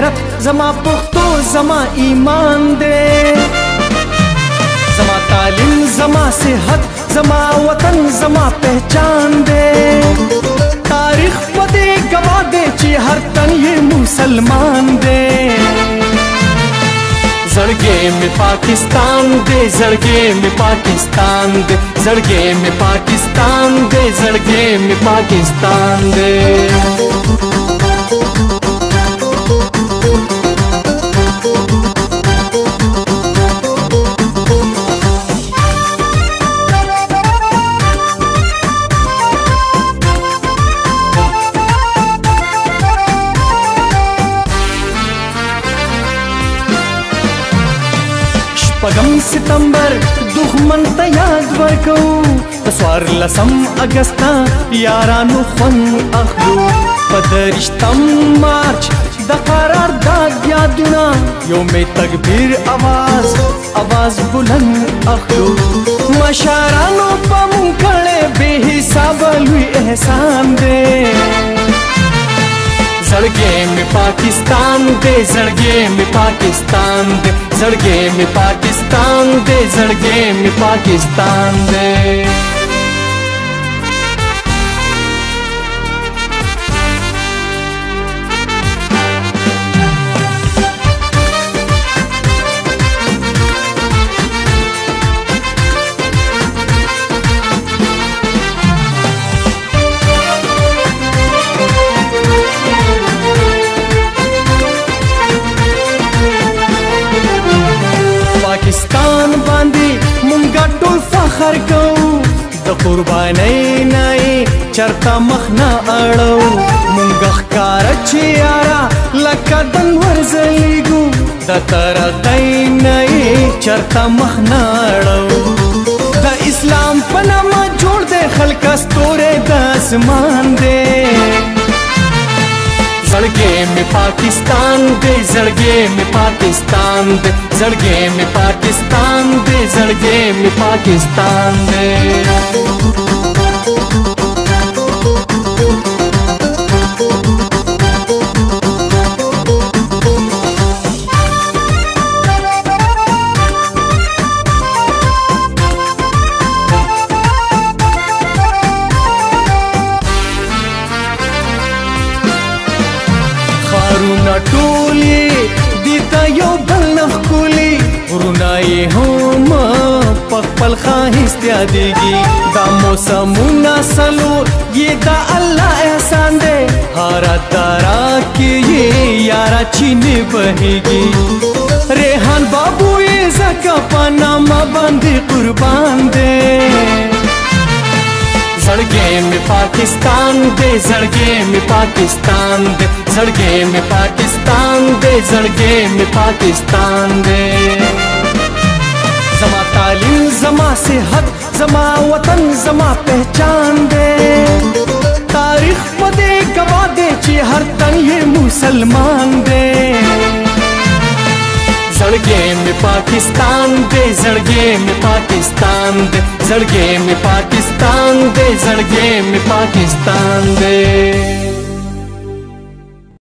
غیرت زما پختو زما ایمان دے زما تعلیم زما صحت زما وطن زما پہچان دے تاریخ پدے گواہ دے چی ہر تن یہ مسلمان دے زڑگے میں پاکستان دے زڑگے میں پاکستان دے زڑگے میں پاکستان دے زڑگے میں پاکستان دے پگم ستمبر دښمن ته یاد ورکو څوارلسم اګسټا یارانو خوند اخلو په درشتم مارچ د قرارداد یادونه یوم تکبیر आवाज بلند اخلو مشرانو په مونږ کړه بے حساب لوی احسان دے زڑگے میں پاکستان دے زڑگے میں پاکستان دے زڑگے میں پاکستان دے زڑگے میں پاکستان دے پاکستان باندې مونږ ټول فخر کوو د قربانۍ نه چرته مخ نه اړو مونږ ښکاره چې یاره لکه د نور ځلیږو د ترقۍ نه چرته مخ نه اړو د اسلام په نامه جوړ دی خلک ستوری د اسمان دی زڑگے میں پاکستان دے زڑگے میں پاکستان دے زڑگے میں پاکستان دے زڑگے میں پاکستان دے خارونا ټولی دیتا یو بل نخکولی غرونای هم پخپل خواهست یادیگی دا موسمونا سلور یہ دا اللہ احسان دے ہارا دارا کی یہ یارا چینی بہیگی ریحان بابو یہ زکا پاناما باندی قربان دے زڑگے میں پاکستان دے زڑگے میں پاکستان دے زڑگے میں پاکستان دے زڑگے میں پاکستان دے زما تعلیم زما صحت زما وطن زما پہچان دے تاریخ پدے گواہ دے چی ہر تن یہ مسلمان دے زڑگے میں پاکستان دے زڑگے میں پاکستان دے زڑگے میں پاکستان دے زڑگے میں پاکستان دے